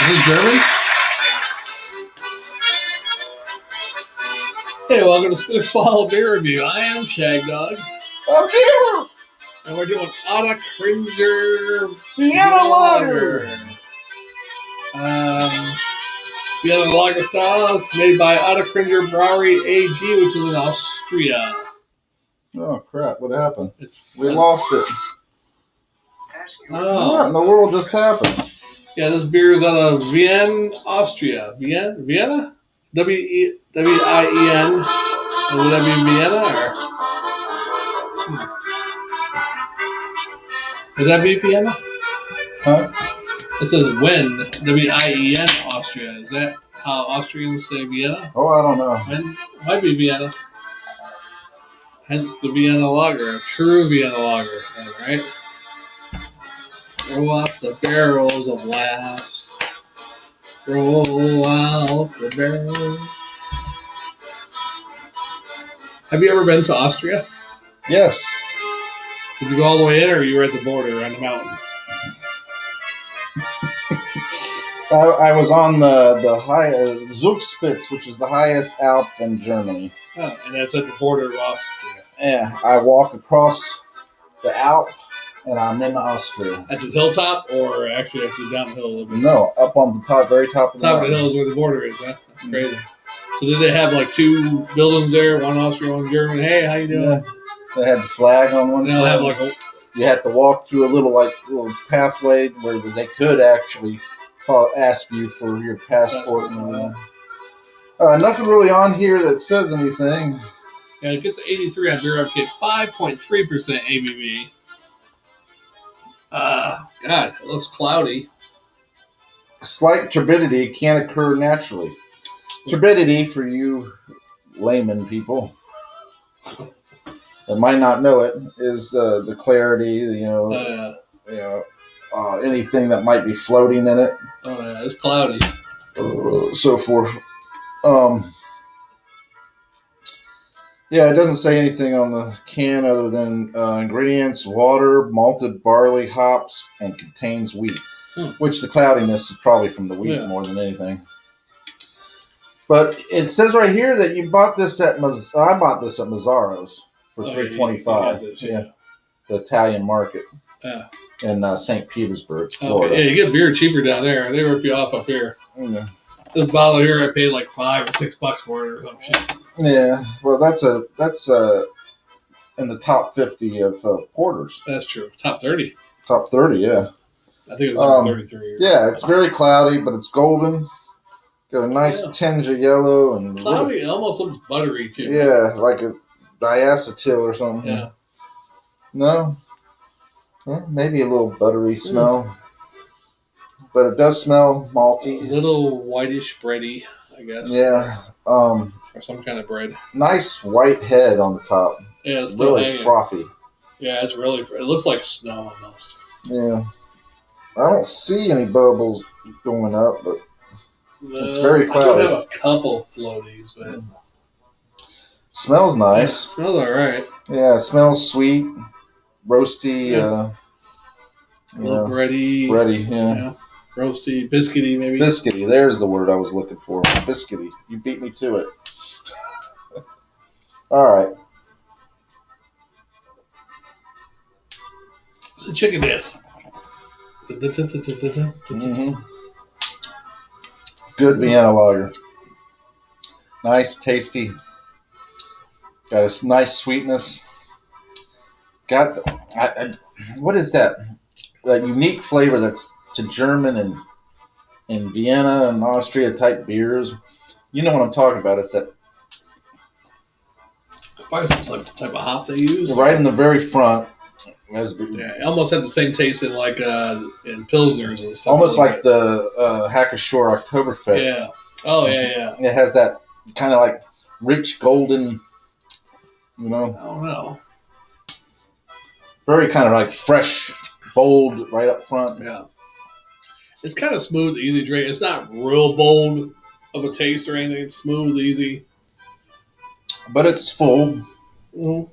Is it German? Hey, welcome to Spit Swallow Beer Review. I am Shagdog. I'm Jimmer. And we're doing Ottakringer Vienna Lager. Vienna Lager styles made by Ottakringer Brauerei AG, which is in Austria. Oh, crap. What happened? We We lost it. What in the world just happened? Yeah, this beer is out of Vienna, Austria. Vienna? W-I-E-N. Would that be Vienna? Or? Would that be Vienna? Huh? It says Wien, W-I-E-N, Austria. Is that how Austrians say Vienna? Oh, I don't know. Wien? Might be Vienna. Hence the Vienna Lager, a true Vienna Lager, right? Roll out the barrels of laughs. Roll out the barrels. Have you ever been to Austria? Yes. Did you go all the way in, or you were at the border on the mountain? I was on the high Zugspitze, which is the highest Alp in Germany. Oh, and that's at the border of Austria. Yeah, I walk across the Alp, and I'm in Austria. At the hilltop, or actually down the hill a little bit? No, up on the top, very top of the Top of mountain. the hill is where the border is, huh? That's crazy. So did they have like two buildings there, one Austrian, one German? Hey, how you doing? Yeah. They had the flag on one They'll side. have like a, You had to walk through a little pathway where they could actually ask you for your passport. And nothing really on here that says anything. yeah, it gets 83 on beer uptake, 5.3% ABV. God, it looks cloudy. Slight turbidity can occur naturally. Turbidity, for you layman people that might not know it, is the clarity, anything that might be floating in it. Oh yeah, it's cloudy. So forth. Yeah, it doesn't say anything on the can other than ingredients: water, malted barley, hops, and contains wheat. Which the cloudiness is probably from the wheat more than anything. But it says right here that you bought this at I bought this at Mazzaro's for $3.25. Yeah, the Italian market. Yeah. In St. Petersburg, Florida. Okay, yeah, you get beer cheaper down there. They rip you off up here. Yeah. This bottle here, I paid like $5 or $6 for it or some shit. Yeah, well, that's in the top 50 of porters. That's true. Top 30. Top 30, yeah. I think it was like 33. Yeah, it's very cloudy, but it's golden. Got a nice tinge of yellow and cloudy. It almost looks buttery too. Yeah, like a diacetyl or something. Yeah. No. Well, maybe a little buttery smell, but it does smell malty. A little whitish bready, I guess. Yeah. Or some kind of bread. Nice white head on the top. Yeah, it's still really hanging. frothy. Yeah, it's really. It looks like snow almost. Yeah. I don't see any bubbles going up, but it's very cloudy. I do have a couple floaties, but smells nice. Yeah, smells all right. Yeah, it smells sweet, roasty. A little bready. Bready, yeah. Roasty, biscuity, maybe. Biscuity. There's the word I was looking for. Biscuity. You beat me to it. All right. It's a chicken dance. Mm-hmm. Good Vienna Lager. Nice, tasty. Got a nice sweetness. Got what is that? That unique flavor that's to German and in Vienna and Austria type beers. You know what I'm talking about? It's that probably some type of hop they use. Right in the very front. It almost had the same taste in like in Pilsners and stuff. Almost like the Hackashore Oktoberfest. Yeah. Oh yeah. It has that kind of like rich golden, I don't know. Very kind of like fresh, bold right up front. Yeah. It's kind of smooth, easy to drink. It's not real bold of a taste or anything. It's smooth, easy. But it's full. Mm-hmm.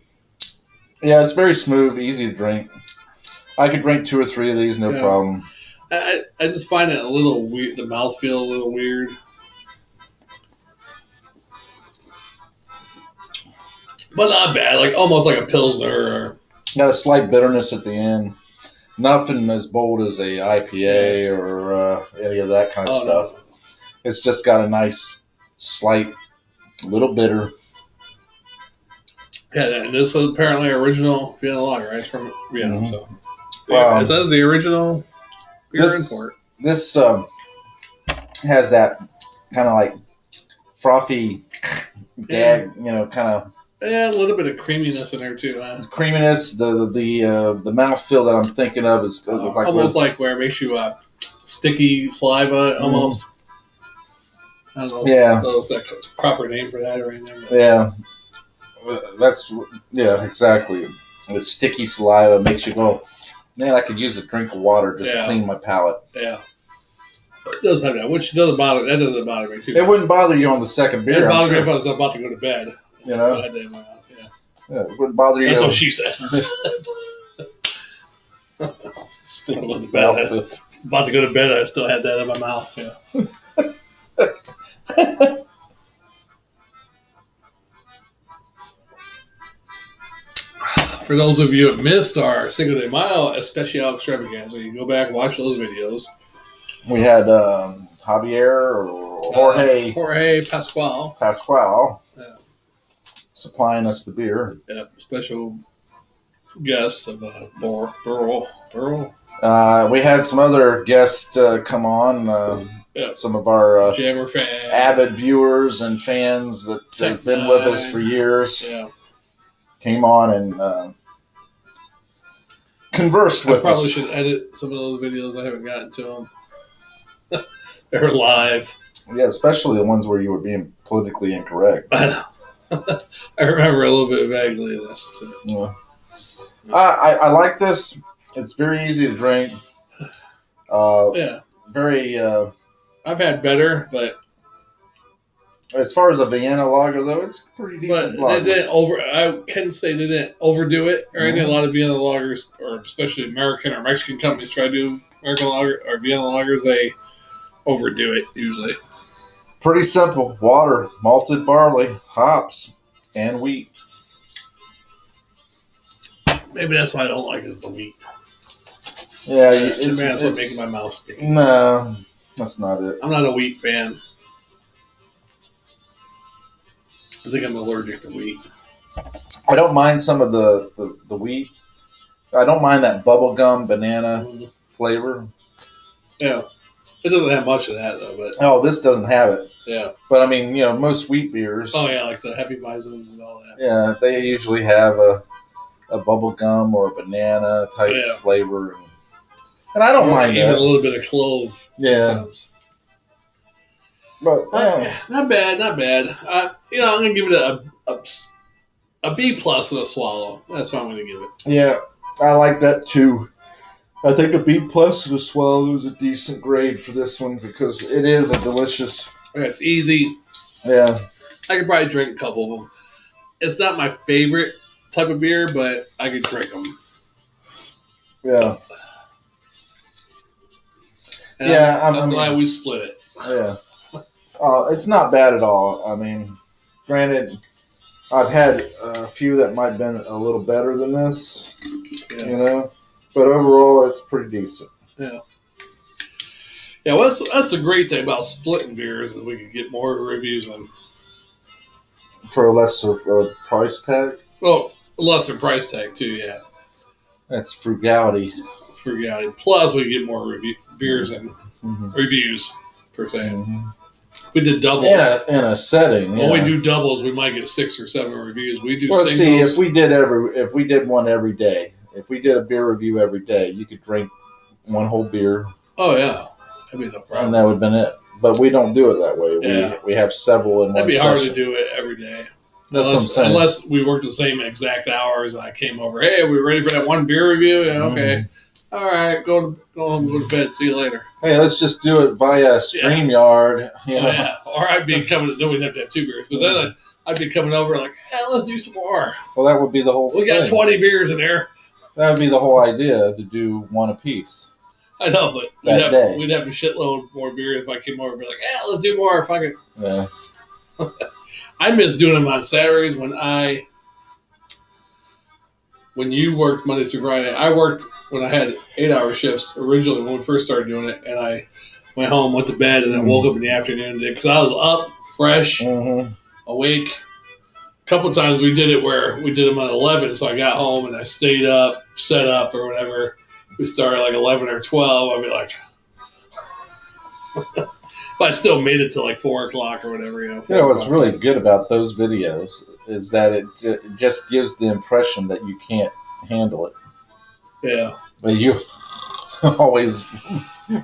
Yeah, it's very smooth, easy to drink. I could drink 2 or 3 of these, no problem. I just find it a little weird. The mouthfeel a little weird. But not bad. Like almost like a Pilsner. Or, Got a slight bitterness at the end. Nothing as bold as a IPA or any of that kind of stuff. No. It's just got a nice, slight, little bitter. Yeah, and this is apparently original Vienna Lager, right? It's from Vienna, so. Yeah, it says the original beer import. This has that kind of like frothy gag, kind of. Yeah, a little bit of creaminess in there too. Creaminess. The mouthfeel that I'm thinking of is like almost like where it makes you sticky saliva almost. I don't know if that's a proper name for that or anything. But. Yeah, exactly. It's sticky saliva, makes you go, man, I could use a drink of water just to clean my palate. Yeah. It does have that, which doesn't bother me too much. It wouldn't bother you on the second beer. It would bother me if I was about to go to bed. You That's know? what I did in my mouth, yeah, it wouldn't bother you. That's what she said. Still going to bed. About to go to bed, I still had that in my mouth. Yeah. For those of you that missed our Cinco de Mayo Especial Extravaganza, you can go back and watch those videos. We had Javier or Jorge Pascual. Yeah. Supplying us the beer. Yeah, special guests of Burl. We had some other guests come on. Some of our Jammer fans, avid viewers and fans that have been with us for years. Yeah. Came on and conversed with us. I probably should edit some of those videos. I haven't gotten to them. They're live. Yeah, especially the ones where you were being politically incorrect. I know. I remember a little bit vaguely of this. Too. Yeah. I like this. It's very easy to drink. Very. I've had better, but as far as a Vienna Lager, though, it's pretty decent. But they didn't I can say they didn't overdo it or anything. A lot of Vienna Lagers, or especially American or Mexican companies, try to do American Lager or Vienna Lagers. They overdo it usually. Pretty simple: water, malted barley, hops, and wheat. Maybe that's why I don't like is the wheat. Yeah, it's making my mouth sticky. No, that's not it. I'm not a wheat fan. I think I'm allergic to wheat. I don't mind some of the wheat. I don't mind that bubblegum banana flavor. Yeah. It doesn't have much of that, though. But this doesn't have it. Yeah. But, I mean, most wheat beers. Oh, yeah, like the Heavy Weizens and all that. Yeah, they usually have a bubblegum or a banana type flavor. And I don't mind even that. A little bit of clove. Yeah. Sometimes. But not bad. I'm gonna give it a B plus and a swallow. That's what I'm gonna give it. Yeah, I like that too. I think a B plus and a swallow is a decent grade for this one because it is a delicious. It's easy. Yeah, I could probably drink a couple of them. It's not my favorite type of beer, but I could drink them. Yeah. And I'm glad we split it. Yeah. It's not bad at all. I mean, granted, I've had a few that might have been a little better than this, but overall, it's pretty decent. Yeah. Yeah, well, that's the great thing about splitting beers is we can get more reviews on. For a lesser price tag? Oh, lesser price tag, too, yeah. That's frugality. Plus, we get more beers and reviews, per se. Mm-hmm. We did doubles. In a setting. When we do doubles, we might get 6 or 7 reviews. We do singles. See, if we did one every day, if we did a beer review every day, you could drink one whole beer. Oh, yeah. That'd be no problem. And that would have been it. But we don't do it that way. Yeah. We have several in one session. That'd be hard to do it every day. That's what I'm saying. Unless we work the same exact hours and I came over, hey, are we ready for that one beer review? Yeah, okay. Mm-hmm. All right, go home, go to bed. See you later. Hey, let's just do it via StreamYard. Yeah. Or I'd be coming. No, we'd have to have 2 beers, but then I'd be coming over like, hey, let's do some more. Well, that would be the whole. We got 20 beers in there. That would be the whole idea to do one apiece. I know, but day. we'd have a shitload more beer if I came over and be like, yeah, let's do more. Fuck it. Yeah. I miss doing them on Saturdays when you worked Monday through Friday. I worked when I had 8-hour shifts originally when we first started doing it, and I went home, went to bed, and then woke up in the afternoon because I was up, fresh, awake. A couple of times we did it where we did them at 11, so I got home and I stayed up, set up or whatever. We started like 11 or 12. I'd be like, but I still made it to like 4 o'clock or whatever. You know what's really good about those videos is that it just gives the impression that you can't handle it. Yeah. But you always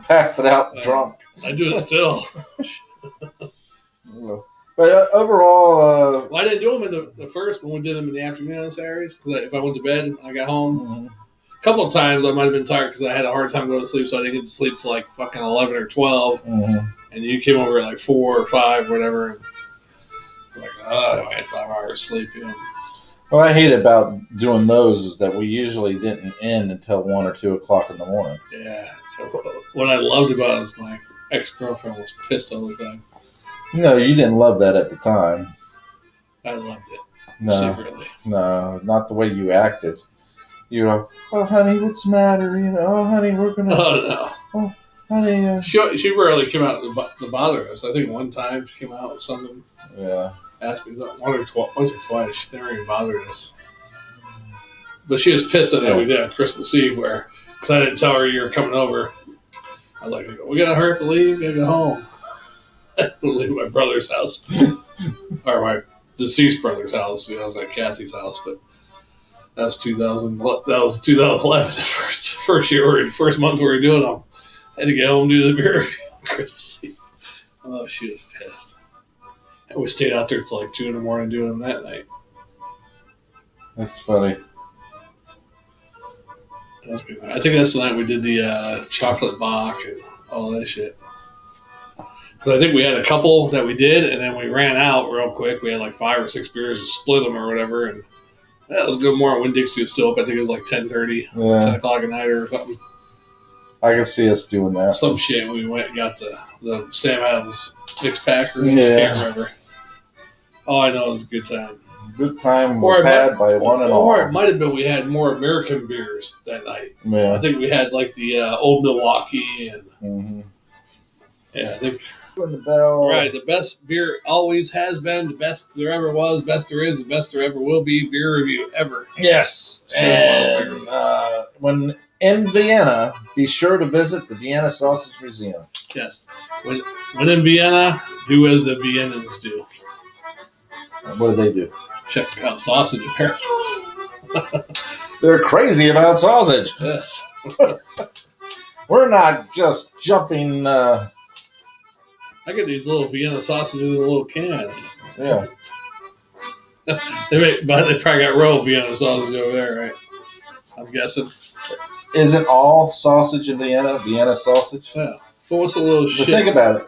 pass it out drunk. I do it still. But overall... well, I didn't do them in the first when we did them in the afternoon on Saturdays. Because if I went to bed and I got home, a couple of times I might have been tired because I had a hard time going to sleep, so I didn't get to sleep till like fucking 11 or 12. And you came over at like 4 or 5 or whatever. And like, I had 5 hours sleep. You know? What I hate about doing those is that we usually didn't end until 1 or 2 o'clock in the morning. Yeah. What I loved about it was my ex-girlfriend was pissed all the time. No, you didn't love that at the time. I loved it. No, secretly. No, not the way you acted. You know, oh, honey, what's the matter? You know, oh, honey, we're going to... Oh, no. Oh, honey... She rarely came out to bother us. I think one time she came out with something. Yeah. Asked me once or twice. She never even bothered us. But she was pissed at that we did on Christmas Eve because I didn't tell her you were coming over. I was like, we got to hurry up and leave. We got to go home. Leave my brother's house. Or my deceased brother's house. You know, I was at Kathy's house, but that was 2011, the first month we were doing them. I had to get home and do the beer review on Christmas Eve. Oh, she was pissed. And we stayed out there till like 2 in the morning doing them that night. That's funny. That was good. I think that's the night we did the chocolate Bach and all that shit. Because I think we had a couple that we did, and then we ran out real quick. We had like 5 or 6 beers and split them or whatever, and that was a good morning when Dixie was still up. I think it was like 10:30, 10 o'clock at night or something. I can see us doing that. Some shit. We went and got the Sam Adams mixed pack. I can't remember. All I know it was a good time. Good time was had by one and all. Or it might have been we had more American beers that night. Yeah. I think we had like the Old Milwaukee and yeah, I think. The bell. Right, the best beer always has been, the best there ever was, best there is, the best there ever will be beer review ever. Yes. And when in Vienna, be sure to visit the Vienna Sausage Museum. Yes. When in Vienna, do as the Viennans do. What do they do? Check out sausage, apparently. They're crazy about sausage. Yes. We're not just jumping... I get these little Vienna sausages in a little can. Yeah. But they probably got real Vienna sausage over there, right? I'm guessing. Isn't all sausage in Vienna sausage? Yeah. So what's a little shit? Think about it.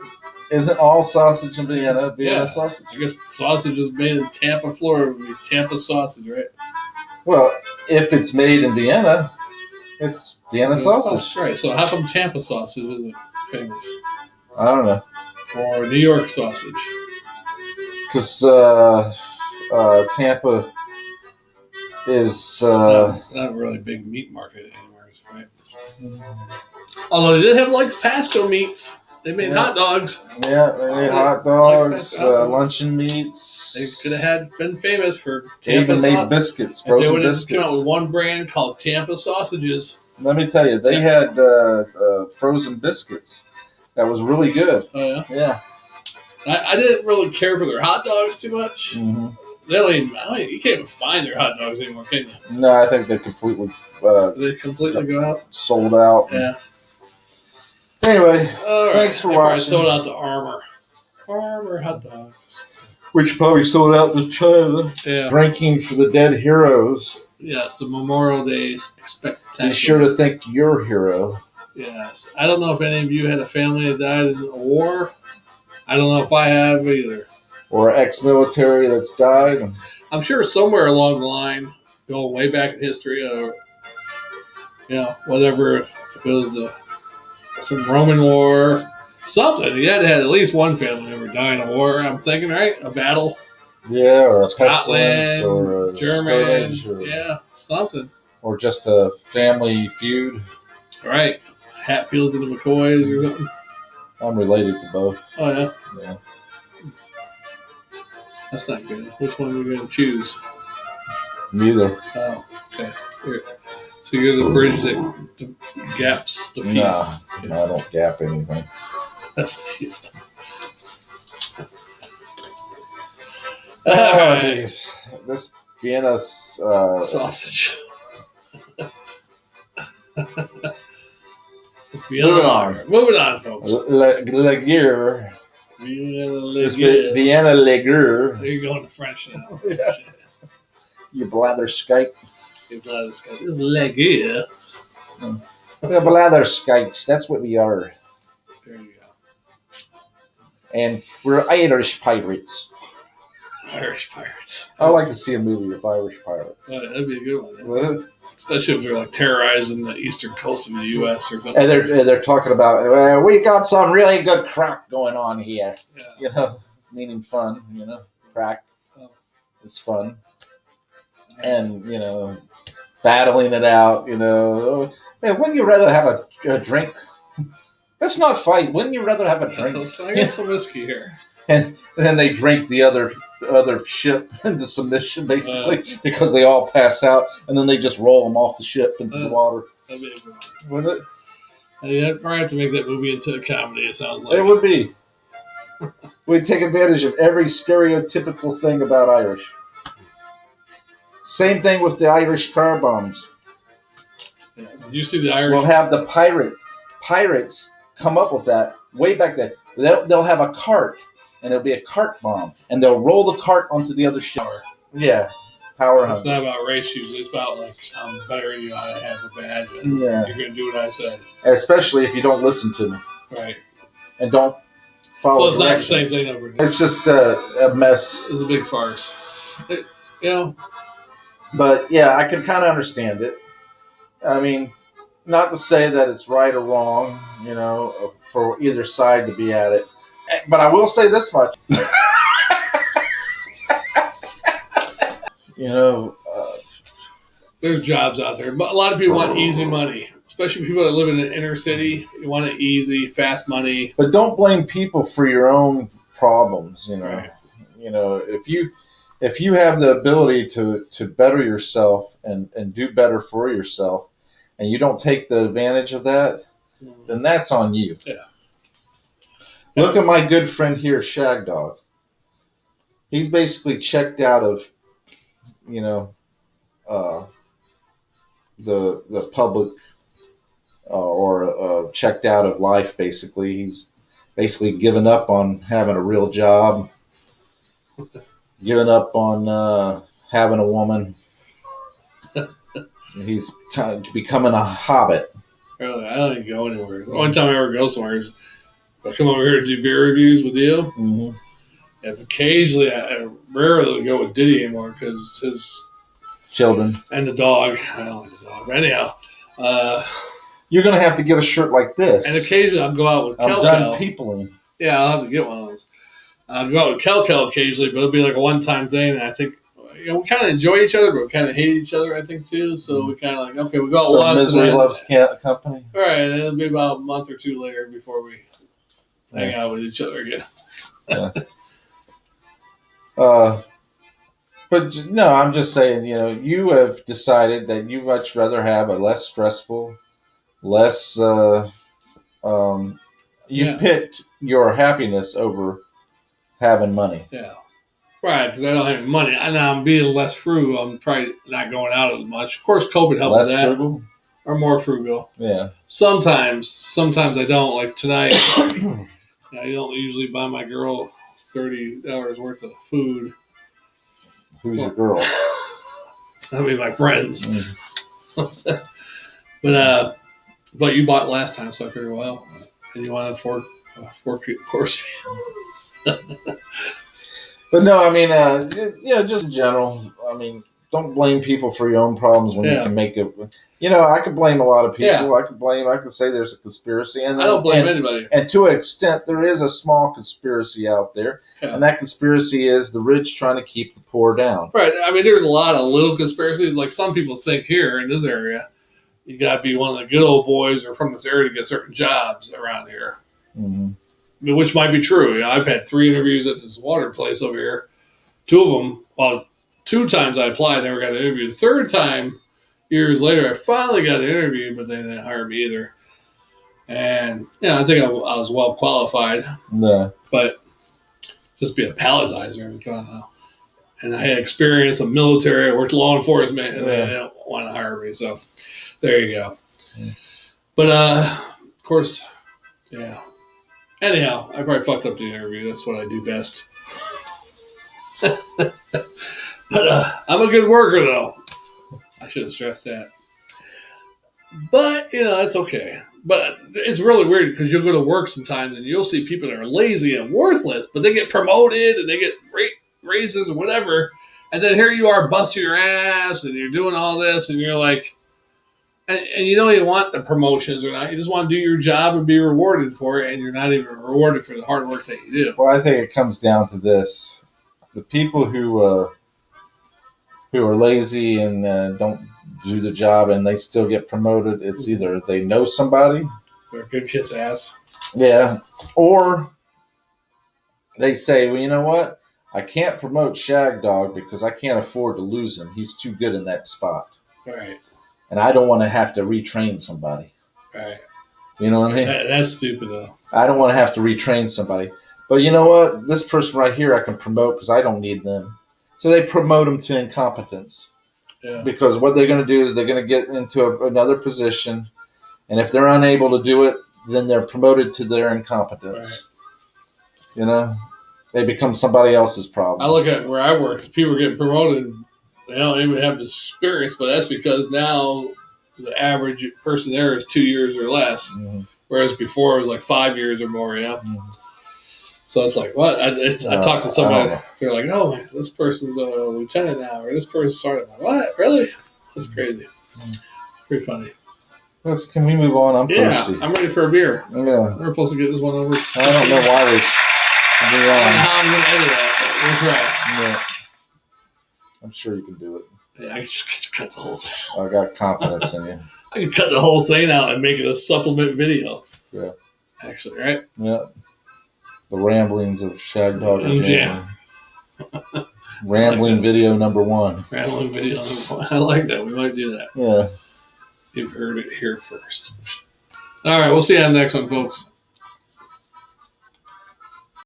Isn't all sausage in Vienna sausage? I guess sausage is made in Tampa, Florida. It would be Tampa sausage, right? Well, if it's made in Vienna, it's Vienna sausage. Right. So how come Tampa sausage isn't famous? I don't know. Or New York sausage? Because Tampa is... not really a big meat market anymore, right? Although they did have like Pasco meats. They made hot dogs. Yeah, they made hot dogs, luncheon meats. They could have been famous for Tampa. They even made biscuits, frozen biscuits. They would have come out with one brand called Tampa Sausages. Let me tell you, they had frozen biscuits. That was really good. Oh, yeah? Yeah. I didn't really care for their hot dogs too much. Mm-hmm. You can't even find their hot dogs anymore, can you? No, I think they completely... they completely go out? Sold out. Yeah. Anyway, thanks for watching. Sold out to Armour. Armour hot dogs. Which probably sold out to China. Yeah. Drinking for the dead heroes. Yes, the Memorial Day spectacular. Be sure to thank your hero. Yes. I don't know if any of you had a family that died in a war. I don't know if I have either. Or ex-military that's died. I'm sure somewhere along the line, going way back in history, whatever, if it was the some Roman war, something. You had to have at least one family member die in a war. I'm thinking, right? A battle. Yeah, or a Scotland, pestilence, or a German, scourge, or, yeah, something. or just a family feud. Right. Hatfields and the McCoys or something. I'm related to both. Oh, yeah. Yeah. That's not good. Which one are we going to choose? Neither. Oh, okay. So you're the bridge that gaps the piece. No, I don't gap anything. That's what she said. Oh, jeez. This Vienna sausage. Moving on. Moving on, folks. Lager. Vienna Vienna Lager. You're going to French now. Yeah. You blatherskite. It's Lager. We're blatherskites. That's what we are. There you go. And we're Irish pirates. Irish pirates. I'd like to see a movie with Irish pirates. Oh, that'd be a good one. Well, especially if they're like terrorizing the eastern coast of the U.S. or something. And they're talking about, we got some really good crack going on here. Yeah. You know, meaning fun, you know, crack. Oh. It's fun. And, you know, battling it out, you know. Hey, wouldn't you rather have a drink? Let's not fight. Wouldn't you rather have a drink? So I got some whiskey here. And then they drink the other ship into submission, basically, because they all pass out, and then they just roll them off the ship into the water. That'd be a good one. Would it? Yeah, probably have to make that movie into a comedy, it sounds like. It would be. We'd take advantage of every stereotypical thing about Irish. Same thing with the Irish car bombs. Yeah. Did you see the Irish? We'll have the pirates come up with that way back then. They'll have a cart, and it'll be a cart bomb, and they'll roll the cart onto the other ship. Yeah, power. It's not about race usually. It's about like I'm better than you. I have a badge. Yeah. You're gonna do what I said. Especially if you don't listen to me. Right. And don't follow. So it's not the same thing over here. It's just a mess. It's a big farce. But yeah, I can kind of understand it. I mean, not to say that it's right or wrong, you know, for either side to be at it. But I will say this much. You know, there's jobs out there. A lot of people want easy money, especially people that live in an inner city. You want it easy, fast money. But don't blame people for your own problems. You know, right. You know, if you have the ability to better yourself and do better for yourself, and you don't take the advantage of that, then that's on you. Yeah. Look at my good friend here, Shagdog. He's basically checked out of, you know, the public or checked out of life. Basically, he's basically given up on having a real job, given up on having a woman. He's kind of becoming a hobbit. Really, I don't even go anywhere. The only time I ever go somewhere is I come over here to do beer reviews with you. Mm-hmm. If occasionally, I rarely go with Diddy anymore because his children and the dog. I don't like the dog. But anyhow, you're gonna have to get a shirt like this. And occasionally, I'll go out with Kel. I'm done peopling. Yeah, I'll have to get one of those. I'll go out with Kel occasionally, but it'll be like a one-time thing. And I think we kind of enjoy each other, but we kind of hate each other. I think too. So we kind of like we go out so once. Misery loves company. All right, and it'll be about a month or two later before we hang out with each other again. Yeah. But no, I'm just saying, you know, you have decided that you much rather have a less stressful, less. You picked your happiness over having money. Yeah, right. Because I don't have any money. Now I'm being less frugal. I'm probably not going out as much. Of course, COVID helped with that. Less frugal or more frugal. Yeah. Sometimes I don't. Like tonight, I don't usually buy my girl $30 worth of food. Who's your girl? I mean, my friends. Mm. But you bought last time, so I figured, well, and you want a four course meal. But no, I mean, just in general. I mean, don't blame people for your own problems when you can make it. I could blame a lot of people. Yeah. I could say there's a conspiracy, and I don't blame anybody. And to an extent, there is a small conspiracy out there, and that conspiracy is the rich trying to keep the poor down. Right. I mean, there's a lot of little conspiracies. Like some people think here in this area, you got to be one of the good old boys or from this area to get certain jobs around here. Mm-hmm. Which might be true. I've had 3 interviews at this water place over here. 2 of them, 2 times I applied, never got an interview. The 3rd time, years later, I finally got an interview, but they didn't hire me either. And I think I was well qualified. Yeah. But just be a palletizer. And I had experience in military. I worked law enforcement, and they didn't want to hire me. So there you go. Yeah. But of course, yeah. Anyhow, I probably fucked up the interview. That's what I do best. But I'm a good worker, though. I should have stressed that. But, it's okay. But it's really weird because you'll go to work sometimes and you'll see people that are lazy and worthless, but they get promoted and they get raises or whatever. And then here you are busting your ass and you're doing all this and you're like, and you don't even want the promotions or not. You just want to do your job and be rewarded for it, and you're not even rewarded for the hard work that you do. Well, I think it comes down to this. The people who are lazy and don't do the job and they still get promoted, it's either they know somebody. They're a good kiss ass. Yeah. Or they say, well, you know what? I can't promote Shagdog because I can't afford to lose him. He's too good in that spot. Right. And I don't want to have to retrain somebody. Right. You know what I mean? That's stupid, though. I don't want to have to retrain somebody. But you know what? This person right here I can promote because I don't need them. So they promote them to incompetence. Yeah. Because what they're going to do is they're going to get into another position. And if they're unable to do it, then they're promoted to their incompetence. Right. They become somebody else's problem. I look at where I work. People are getting promoted. They don't even have this experience, but that's because now the average person there is 2 years or less, whereas before it was like 5 years or more. Yeah. Mm-hmm. So it's like, what? I talked to somebody. They're like, "Oh, man, this person's a lieutenant now, or this person's sergeant." Like, what? Really? That's crazy. It's pretty funny. Can we move on? I'm thirsty. I'm ready for a beer. Yeah. We're supposed to get this one over. I don't know why we should be on. I don't know how I'm going to edit that, but we'll try. Yeah. I'm sure you can do it. Yeah, I can just cut the whole thing. I got confidence in you. I can cut the whole thing out and make it a supplement video. Yeah. Actually, right? Yeah. The ramblings of Shagdog and Jam. Rambling video number 1. Rambling video number 1. I like that. We might do that. Yeah. You've heard it here first. All right. We'll see you on the next one, folks.